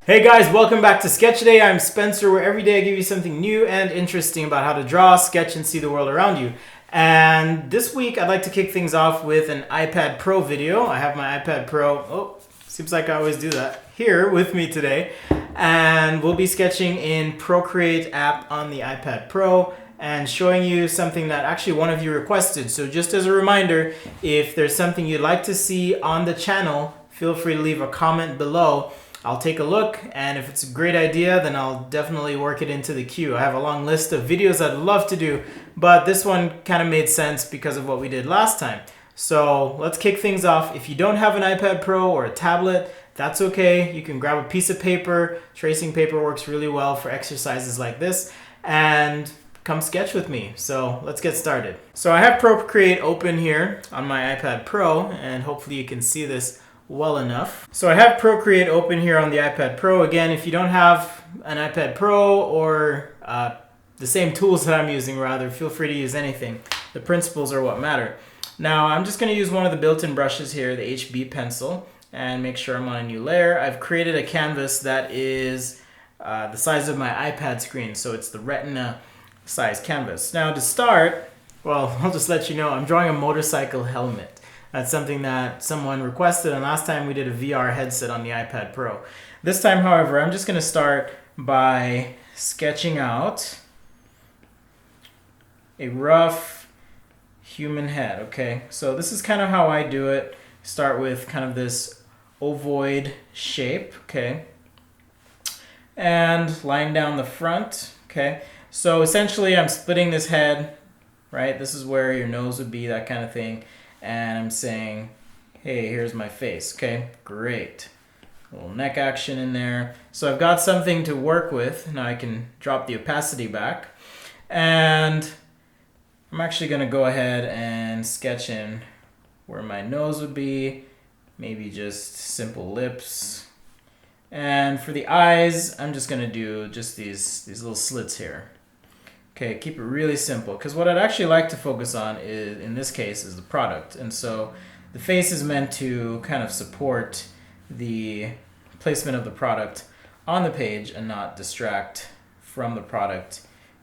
Hey guys, welcome back to Sketch Day. I'm Spencer, where every day I give you something new and interesting about how to draw, sketch, and see the world around you. And this week I'd like to kick things off with an iPad Pro video. I have my iPad Pro, seems like I always do that, here with me today. And we'll be sketching in Procreate app on the iPad Pro and showing you something that actually one of you requested. So just as a reminder, if there's something you'd like to see on the channel, feel free to leave a comment below. I'll take a look, and if it's a great idea, then I'll definitely work it into the queue. I have a long list of videos I'd love to do, but this one kind of made sense because of what we did last time. So let's kick things off. If you don't have an iPad Pro or a tablet, that's okay. You can grab a piece of paper. Tracing paper works really well for exercises like this, and come sketch with me. So let's get started. So I have Procreate open here on my iPad Pro, and hopefully you can see this well enough. So I have Procreate open here on the iPad Pro. Again, if you don't have an iPad Pro or the same tools that I'm using, rather, feel free to use anything. The principles are what matter. Now I'm just going to use one of the built-in brushes here, the HB pencil, and make sure I'm on a new layer. I've created a canvas that is the size of my iPad screen, so it's the Retina size canvas. Now to start, well, I'll just let you know I'm drawing a motorcycle helmet. That's something that someone requested, and last time we did a VR headset on the iPad Pro. This time, however, I'm just going to start by sketching out a rough human head, okay? So this is kind of how I do it. Start with kind of this ovoid shape, okay? And line down the front, okay? So essentially, I'm splitting this head, right? This is where your nose would be, that kind of thing. And I'm saying, hey, here's my face. Okay, great. A little neck action in there. So I've got something to work with. Now I can drop the opacity back. And I'm actually going to go ahead and sketch in where my nose would be. Maybe just simple lips. And for the eyes, I'm just going to do just these little slits here. Okay, keep it really simple, because what I'd actually like to focus on is, in this case, is the product. And so the face is meant to kind of support the placement of the product on the page and not distract from the product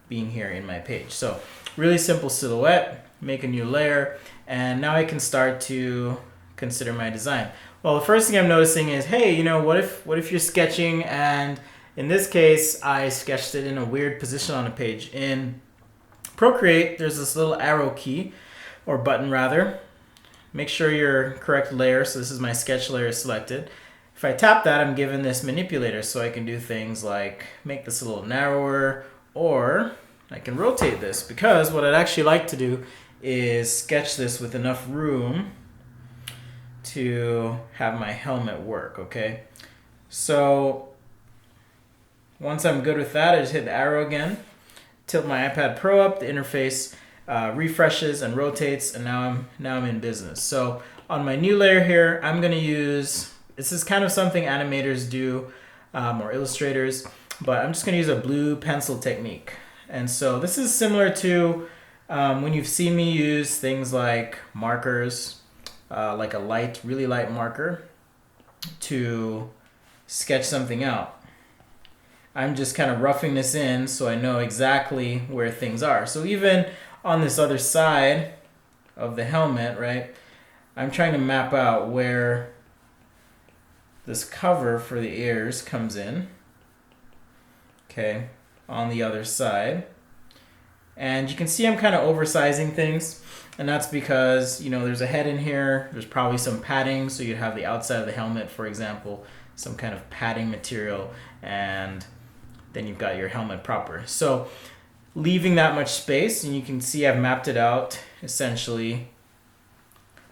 being here in my page. So really simple silhouette, make a new layer, and now I can start to consider my design. Well, the first thing I'm noticing is, hey, what if you're sketching, and in this case, I sketched it in a weird position on a page. In Procreate, there's this little arrow key, or button rather. Make sure your correct layer, so this is my sketch layer selected. If I tap that, I'm given this manipulator, so I can do things like make this a little narrower, or I can rotate this, because what I'd actually like to do is sketch this with enough room to have my helmet work, okay? So once I'm good with that, I just hit the arrow again, tilt my iPad Pro up, the interface refreshes and rotates, and now I'm in business. So on my new layer here, I'm going to use, this is kind of something animators do, or illustrators, but I'm just going to use a blue pencil technique. And so this is similar to when you've seen me use things like markers, like a really light marker, to sketch something out. I'm just kind of roughing this in so I know exactly where things are. So even on this other side of the helmet, right, I'm trying to map out where this cover for the ears comes in, okay, on the other side. And you can see I'm kind of oversizing things, and that's because, there's a head in here, there's probably some padding, so you'd have the outside of the helmet, for example, some kind of padding material, and then you've got your helmet proper. So leaving that much space, and you can see I've mapped it out essentially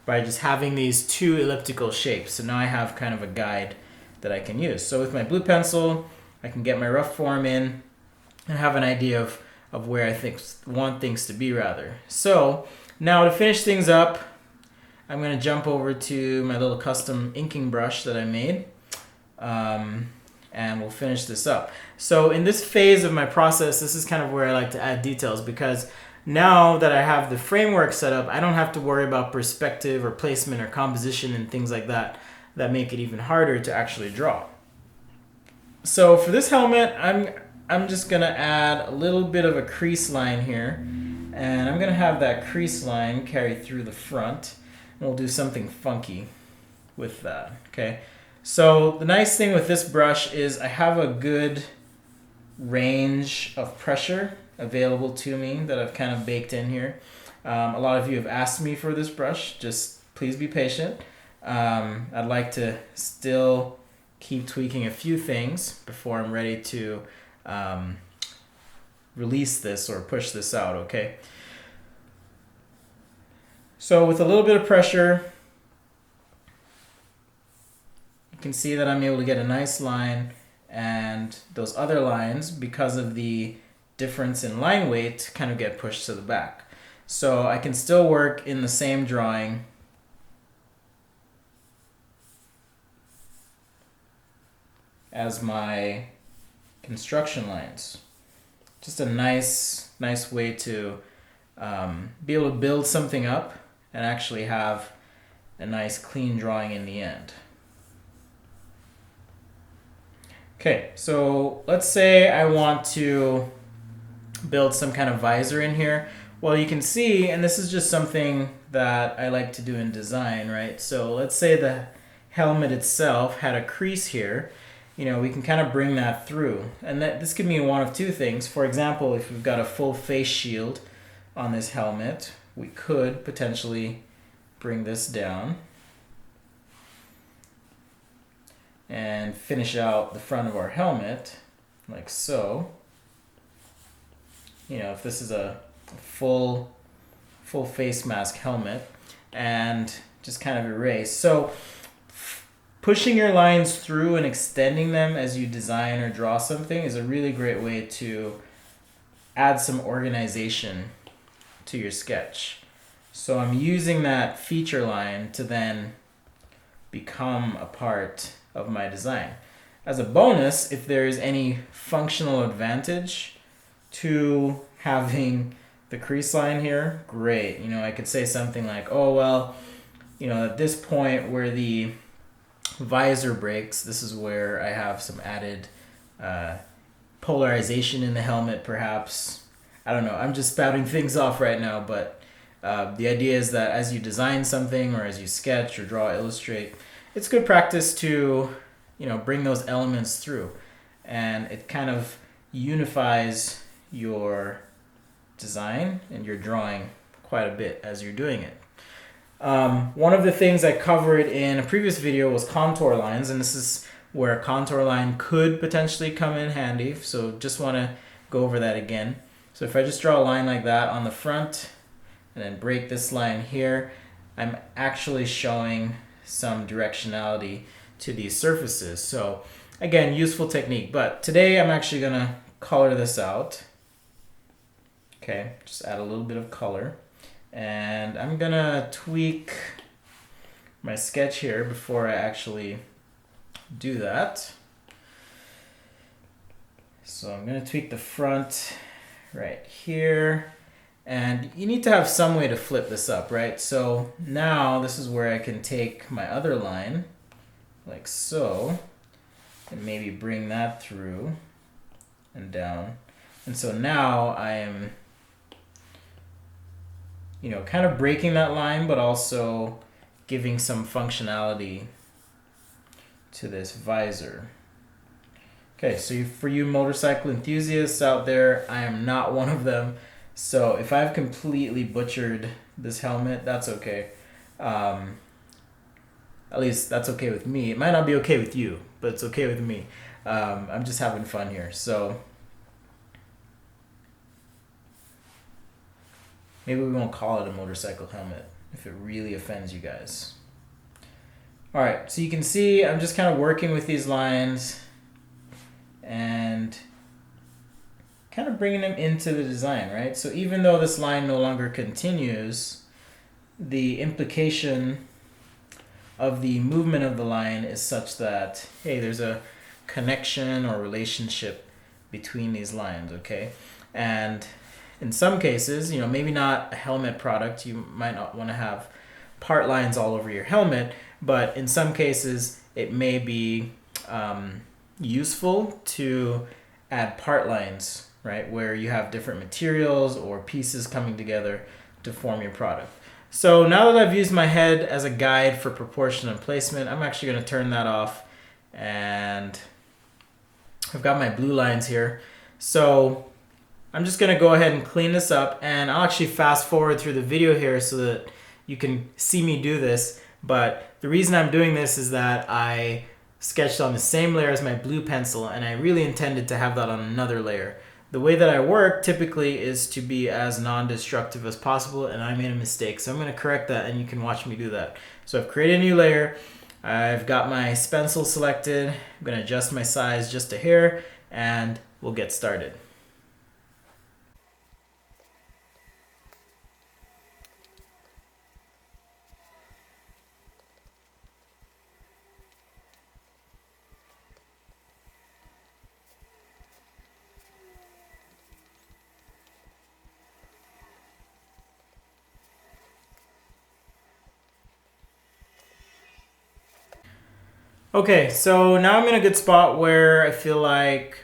by just having these two elliptical shapes. So now I have kind of a guide that I can use. So with my blue pencil, I can get my rough form in and have an idea of where I want things to be, rather. So now to finish things up, I'm going to jump over to my little custom inking brush that I made. And we'll finish this up. So in this phase of my process, this is kind of where I like to add details, because now that I have the framework set up, I don't have to worry about perspective or placement or composition and things like that make it even harder to actually draw. So for this helmet, I'm just gonna add a little bit of a crease line here, and I'm gonna have that crease line carry through the front, and we'll do something funky with that. Okay. So the nice thing with this brush is I have a good range of pressure available to me that I've kind of baked in here. A lot of you have asked me for this brush. Just please be patient. I'd like to still keep tweaking a few things before I'm ready to release this or push this out, okay? So with a little bit of pressure, you can see that I'm able to get a nice line, and those other lines, because of the difference in line weight, kind of get pushed to the back. So I can still work in the same drawing as my construction lines. Just a nice way to be able to build something up and actually have a nice clean drawing in the end. Okay, so let's say I want to build some kind of visor in here. Well, you can see, and this is just something that I like to do in design, right? So let's say the helmet itself had a crease here. You know, we can kind of bring that through. And this could mean one of two things. For example, if we've got a full face shield on this helmet, we could potentially bring this down and finish out the front of our helmet like so. You know, if this is a full face mask helmet, and just kind of erase. So pushing your lines through and extending them as you design or draw something is a really great way to add some organization to your sketch. So I'm using that feature line to then become a part of my design. As a bonus, if there is any functional advantage to having the crease line here, great. You know, I could say something like, oh, well, you know, at this point where the visor breaks, this is where I have some added polarization in the helmet, perhaps. I don't know. I'm just spouting things off right now, but the idea is that as you design something or as you sketch or draw, illustrate, it's good practice to, you know, bring those elements through, and it kind of unifies your design and your drawing quite a bit as you're doing it. One of the things I covered in a previous video was contour lines, and this is where a contour line could potentially come in handy, so just want to go over that again. So if I just draw a line like that on the front and then break this line here, I'm actually showing some directionality to these surfaces. So again, useful technique, but today I'm actually going to color this out. Okay, just add a little bit of color. And I'm gonna tweak my sketch here before I actually do that. So I'm gonna tweak the front right here. And you need to have some way to flip this up, right? So now this is where I can take my other line, like so, and maybe bring that through and down. And so now I am, you know, kind of breaking that line, but also giving some functionality to this visor. Okay, so for you motorcycle enthusiasts out there, I am not one of them. So if I've completely butchered this helmet, that's okay. At least that's okay with me. It might not be okay with you, but it's okay with me. I'm just having fun here. So maybe we won't call it a motorcycle helmet if it really offends you guys. All right, so you can see I'm just kind of working with these lines and kind of bringing them into the design, right? So even though this line no longer continues, the implication of the movement of the line is such that, hey, there's a connection or relationship between these lines, okay? And in some cases, you know, maybe not a helmet product, you might not want to have part lines all over your helmet, but in some cases it may be, useful to add part lines, right? Where you have different materials or pieces coming together to form your product. So now that I've used my head as a guide for proportion and placement, I'm actually going to turn that off, and I've got my blue lines here. So I'm just going to go ahead and clean this up, and I'll actually fast forward through the video here so that you can see me do this. But the reason I'm doing this is that I sketched on the same layer as my blue pencil, and I really intended to have that on another layer. The way that I work typically is to be as non-destructive as possible, and I made a mistake. So I'm going to correct that, and you can watch me do that. So I've created a new layer. I've got my stencil selected. I'm going to adjust my size just a hair, and we'll get started. Okay, so now I'm in a good spot where I feel like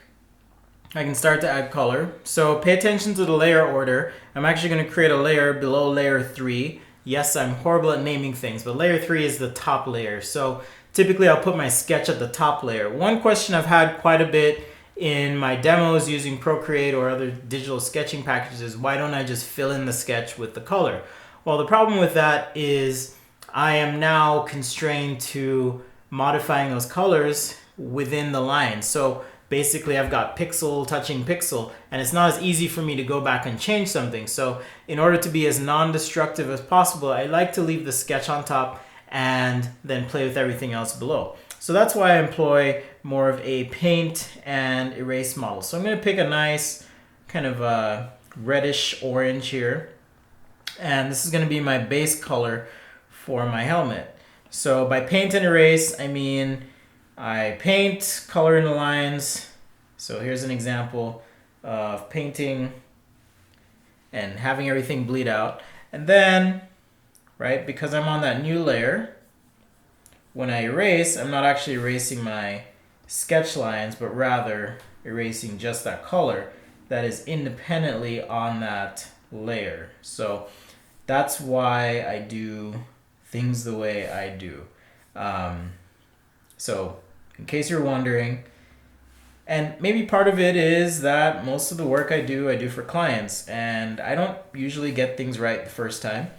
I can start to add color. So pay attention to the layer order. I'm actually going to create a layer below layer 3. Yes, I'm horrible at naming things, but layer 3 is the top layer. So typically I'll put my sketch at the top layer. One question I've had quite a bit in my demos using Procreate or other digital sketching packages is, why don't I just fill in the sketch with the color? Well, the problem with that is I am now constrained to modifying those colors within the line. So basically I've got pixel touching pixel, and it's not as easy for me to go back and change something. So in order to be as non-destructive as possible, I like to leave the sketch on top and then play with everything else below. So that's why I employ more of a paint and erase model. So I'm going to pick a nice kind of reddish orange here, and this is going to be my base color for my helmet. So by paint and erase, I mean I paint, color in the lines. So here's an example of painting and having everything bleed out. And then, right, because I'm on that new layer, when I erase, I'm not actually erasing my sketch lines, but rather erasing just that color that is independently on that layer. So that's why I do things the way I do. So in case you're wondering, and maybe part of it is that most of the work I do for clients, and I don't usually get things right the first time.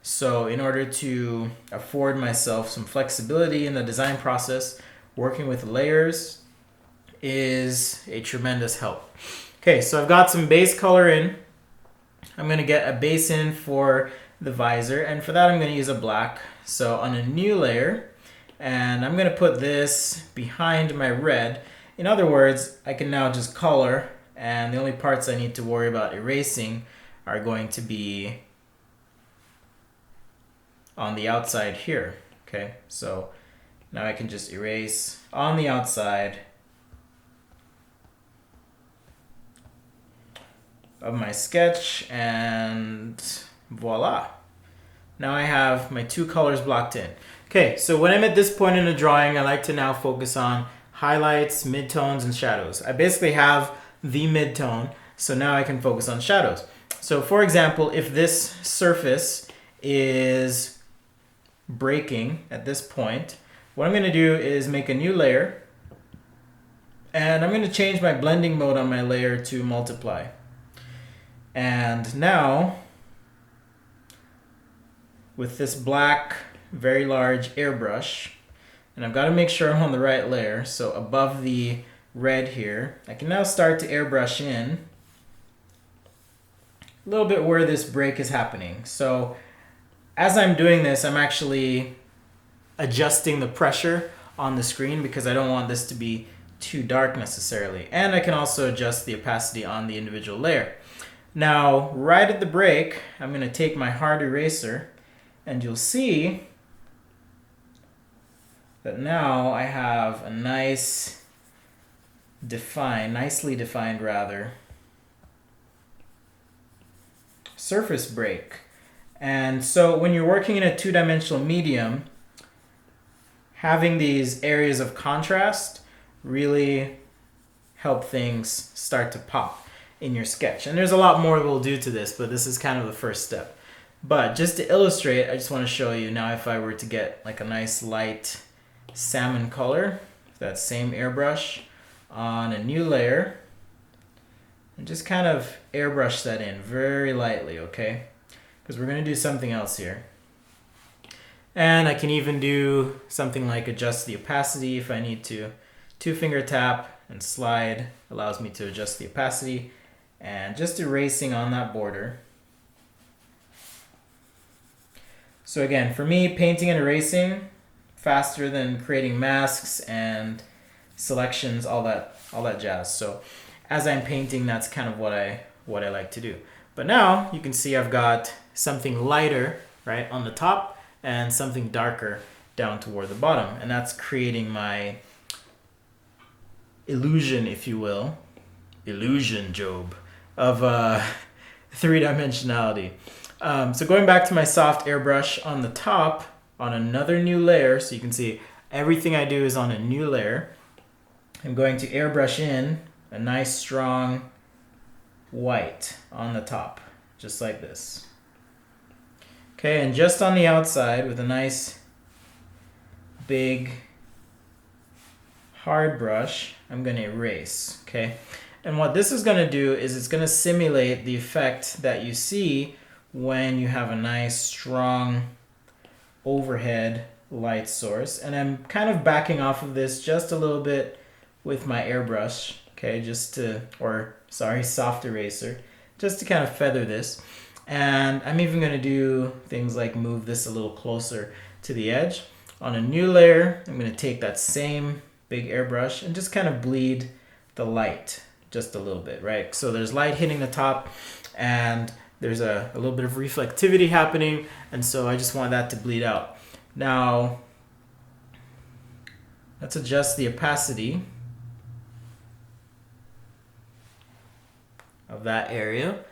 So in order to afford myself some flexibility in the design process, working with layers is a tremendous help. Okay, so I've got some base color in. I'm going to get a base in for the visor, and for that I'm going to use a black. So on a new layer, and I'm going to put this behind my red. In other words, I can now just color, and the only parts I need to worry about erasing are going to be on the outside here. Okay, so now I can just erase on the outside of my sketch, and voila. Now I have my two colors blocked in. Okay, so when I'm at this point in the drawing, I like to now focus on highlights, midtones, and shadows. I basically have the midtone, so now I can focus on shadows. So for example, if this surface is breaking at this point, what I'm going to do is make a new layer, and I'm going to change my blending mode on my layer to multiply. And now, with this black, very large airbrush, and I've got to make sure I'm on the right layer, so above the red here, I can now start to airbrush in a little bit where this break is happening. So as I'm doing this, I'm actually adjusting the pressure on the screen because I don't want this to be too dark necessarily. And I can also adjust the opacity on the individual layer. Now, right at the break, I'm going to take my hard eraser, and you'll see that now I have a nicely defined surface break. And so when you're working in a two-dimensional medium, having these areas of contrast really help things start to pop in your sketch. And there's a lot more we'll do to this, but this is kind of the first step. But just to illustrate, I just want to show you now if I were to get like a nice light salmon color, that same airbrush on a new layer, and just kind of airbrush that in very lightly, okay? Because we're going to do something else here. And I can even do something like adjust the opacity if I need to. 2-finger tap and slide allows me to adjust the opacity, and just erasing on that border. So again, for me, painting and erasing faster than creating masks and selections, all that jazz. So as I'm painting, that's kind of what I like to do. But now you can see I've got something lighter right on the top and something darker down toward the bottom, and that's creating my illusion, if you will, Job, of three-dimensionality. So going back to my soft airbrush on the top on another new layer, so you can see everything I do is on a new layer. I'm going to airbrush in a nice strong white on the top, just like this. Okay, and just on the outside with a nice big hard brush, I'm going to erase, okay? And what this is going to do is it's going to simulate the effect that you see when you have a nice strong overhead light source. And I'm kind of backing off of this just a little bit with my airbrush, okay, soft eraser, just to kind of feather this. And I'm even going to do things like move this a little closer to the edge. On a new layer, I'm going to take that same big airbrush and just kind of bleed the light just a little bit, right? So there's light hitting the top and there's a little bit of reflectivity happening, and so I just want that to bleed out. Now, let's adjust the opacity of that area.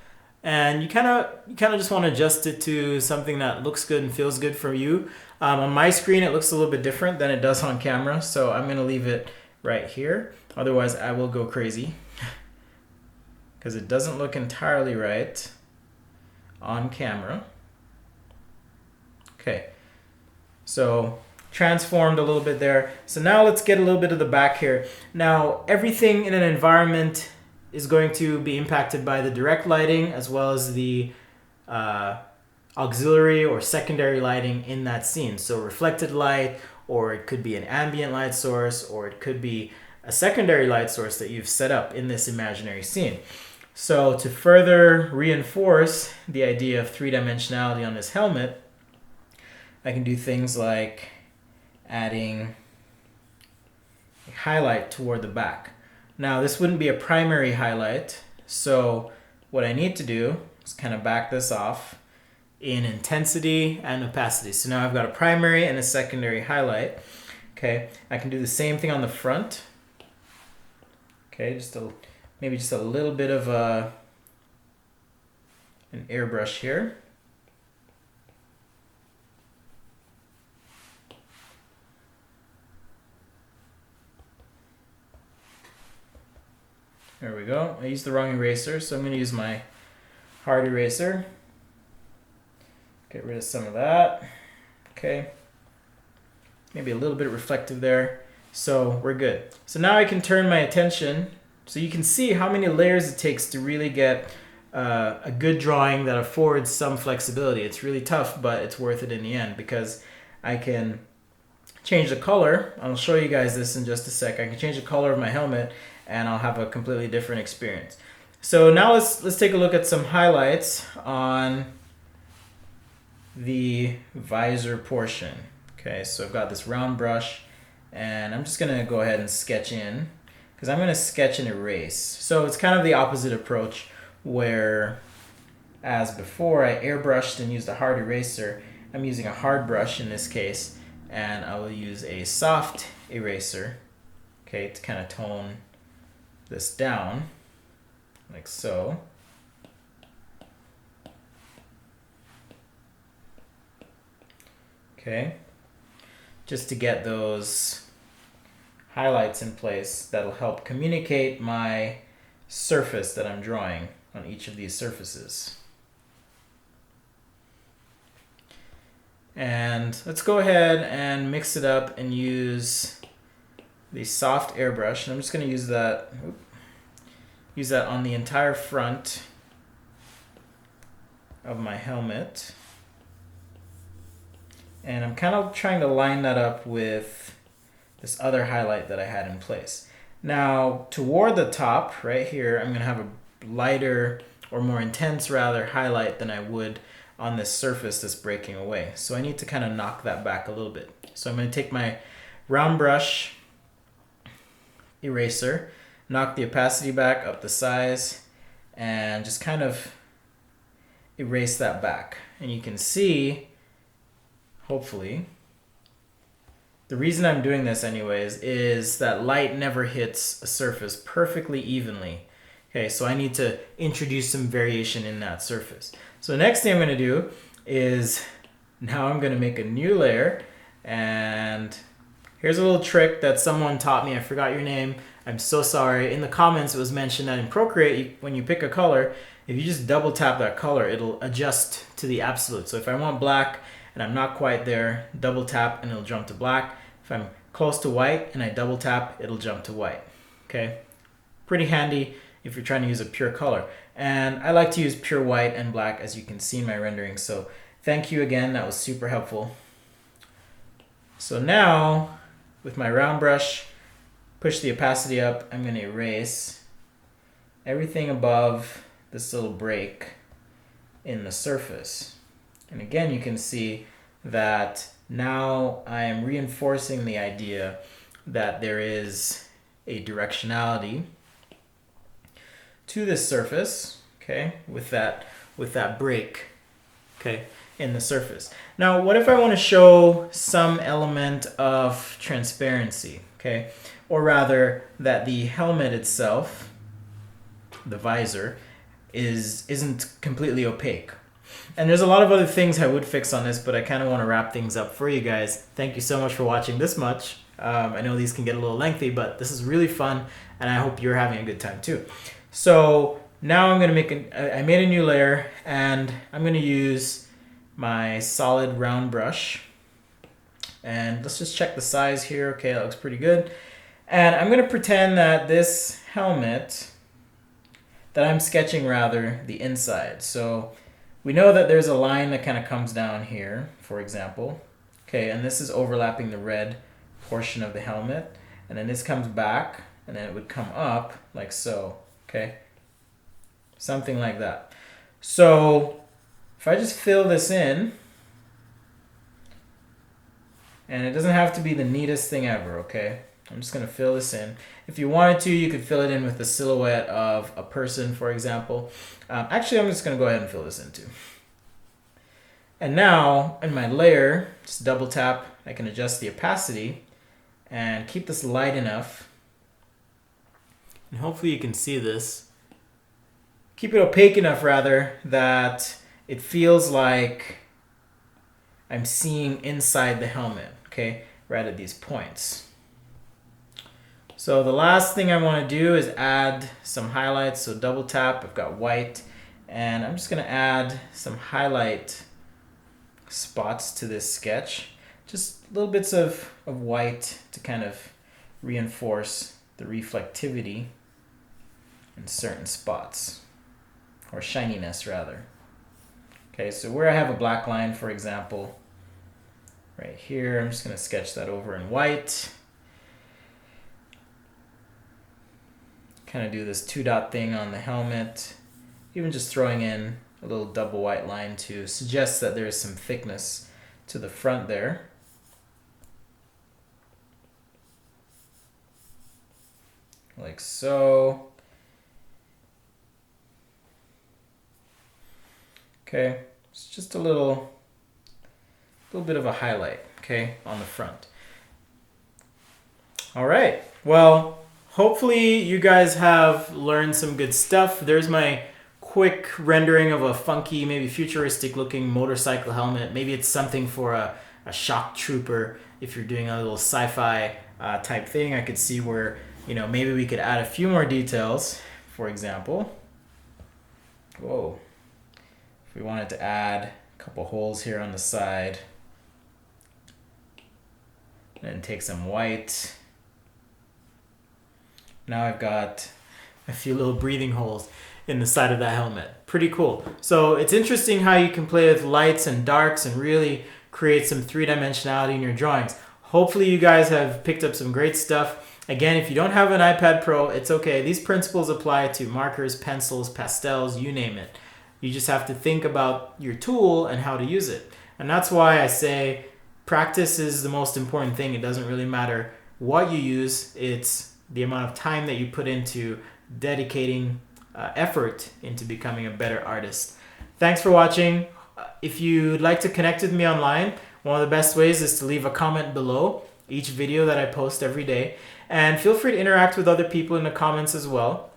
And you kind of just want to adjust it to something that looks good and feels good for you. On my screen, it looks a little bit different than it does on camera, so I'm going to leave it right here. Otherwise, I will go crazy because it doesn't look entirely right on camera. Okay, so transformed a little bit there. So now let's get a little bit of the back here. Now, everything in an environment is going to be impacted by the direct lighting as well as the auxiliary or secondary lighting in that scene. So reflected light, or it could be an ambient light source, or it could be a secondary light source that you've set up in this imaginary scene. So to further reinforce the idea of three-dimensionality on this helmet, I can do things like adding a highlight toward the back. Now, this wouldn't be a primary highlight, so what I need to do is kind of back this off in intensity and opacity. So now I've got a primary and a secondary highlight. Okay, I can do the same thing on the front. Okay, maybe just a little bit of an airbrush here. There we go. I used the wrong eraser, so I'm going to use my hard eraser. Get rid of some of that. Okay. Maybe a little bit reflective there. So we're good. So now I can turn my attention, so you can see how many layers it takes to really get a good drawing that affords some flexibility. It's really tough, but it's worth it in the end because I can change the color. I'll show you guys this in just a sec. I can change the color of my helmet and I'll have a completely different experience. So now let's take a look at some highlights on the visor portion. Okay, so I've got this round brush and I'm just gonna go ahead and sketch in because I'm gonna sketch and erase. So it's kind of the opposite approach where, as before, I airbrushed and used a hard eraser. I'm using a hard brush in this case, and I will use a soft eraser, okay, to kind of tone this down, like so. Okay, just to get those highlights in place that'll help communicate my surface that I'm drawing on each of these surfaces. And let's go ahead and mix it up and use the soft airbrush. And I'm just going to use that on the entire front of my helmet. And I'm kind of trying to line that up with this other highlight that I had in place. Now, toward the top, right here, I'm going to have a lighter, or more intense rather, highlight than I would on this surface that's breaking away. So I need to kind of knock that back a little bit. So I'm going to take my round brush eraser, knock the opacity back, up the size, and just kind of erase that back. And you can see, hopefully, the reason I'm doing this anyways is that light never hits a surface perfectly evenly. Okay, so I need to introduce some variation in that surface. So the next thing I'm going to do is, now I'm going to make a new layer, and here's a little trick that someone taught me. I forgot your name. I'm so sorry. In the comments it was mentioned that in Procreate, when you pick a color, if you just double tap that color, it'll adjust to the absolute. So if I want black and I'm not quite there, double tap and it'll jump to black. If I'm close to white and I double tap, it'll jump to white. Okay, pretty handy if you're trying to use a pure color. And I like to use pure white and black, as you can see in my rendering. So thank you again, that was super helpful. So now, with my round brush, push the opacity up, I'm going to erase everything above this little break in the surface. And again, you can see that now I am reinforcing the idea that there is a directionality to this surface, okay, with that break, okay, in the surface. Now, what if I want to show some element of transparency, okay, or rather that the helmet itself, the visor, isn't completely opaque? And there's a lot of other things I would fix on this, but I kind of want to wrap things up for you guys. Thank you so much for watching this much. I know these can get a little lengthy, but this is really fun, and I hope you're having a good time too. So now I'm going to I made a new layer, and I'm going to use my solid round brush. And let's just check the size here. Okay, that looks pretty good. And I'm going to pretend that this helmet, that I'm sketching rather the inside. So we know that there's a line that kind of comes down here, for example. Okay, and this is overlapping the red portion of the helmet. And then this comes back, and then it would come up like so. Okay, something like that. So if I just fill this in, and it doesn't have to be the neatest thing ever, okay? I'm just going to fill this in. If you wanted to, you could fill it in with the silhouette of a person, for example. Actually, I'm just going to go ahead and fill this in too. And now, in my layer, just double tap. I can adjust the opacity and keep this light enough. And hopefully you can see this. Keep it opaque enough, rather, that it feels like I'm seeing inside the helmet, okay, right at these points. So the last thing I want to do is add some highlights. So double tap, I've got white, and I'm just going to add some highlight spots to this sketch. Just little bits of white to kind of reinforce the reflectivity in certain spots, or shininess rather. Okay, so where I have a black line, for example, right here, I'm just going to sketch that over in white. Kind of do this 2-dot thing on the helmet, even just throwing in a little double white line to suggest that there is some thickness to the front there. Like so. Okay, it's just a little bit of a highlight, okay, on the front. All right, well, hopefully you guys have learned some good stuff. There's my quick rendering of a funky, maybe futuristic looking motorcycle helmet. Maybe it's something for a shock trooper if you're doing a little sci-fi type thing, I could see where, you know, maybe we could add a few more details. For example, whoa, if we wanted to add a couple holes here on the side, then take some white. Now I've got a few little breathing holes in the side of that helmet. Pretty cool. So it's interesting how you can play with lights and darks and really create some three-dimensionality in your drawings. Hopefully you guys have picked up some great stuff. Again, if you don't have an iPad Pro, it's okay. These principles apply to markers, pencils, pastels, you name it. You just have to think about your tool and how to use it. And that's why I say practice is the most important thing. It doesn't really matter what you use. It's the amount of time that you put into dedicating effort into becoming a better artist. Thanks for watching. If you'd like to connect with me online, one of the best ways is to leave a comment below each video that I post every day. And feel free to interact with other people in the comments as well.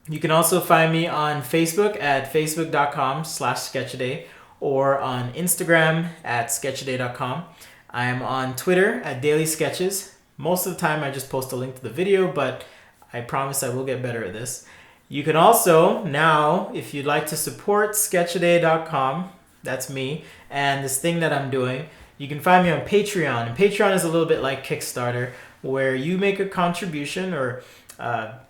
You can also find me on Facebook at facebook.com/sketchaday or on Instagram at sketchaday.com. I am on Twitter at Daily Sketches. Most of the time I just post a link to the video, but I promise I will get better at this. You can also now, if you'd like to support sketchaday.com, that's me, and this thing that I'm doing, you can find me on Patreon. And Patreon is a little bit like Kickstarter, where you make a contribution or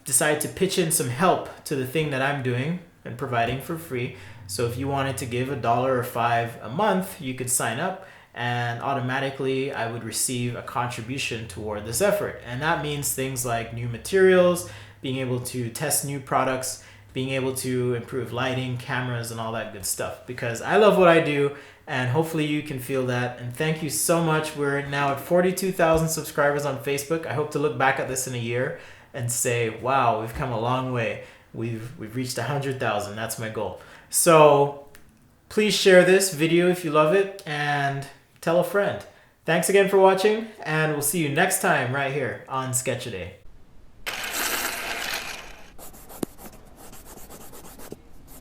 decide to pitch in some help to the thing that I'm doing and providing for free. So if you wanted to give $1 or $5 a month, you could sign up and automatically I would receive a contribution toward this effort. And that means things like new materials, being able to test new products, being able to improve lighting, cameras, and all that good stuff. Because I love what I do, and hopefully you can feel that. And thank you so much. We're now at 42,000 subscribers on Facebook. I hope to look back at this in a year and say, wow, we've come a long way. We've reached 100,000. That's my goal. So please share this video if you love it and tell a friend. Thanks again for watching, and we'll see you next time right here on Sketchaday.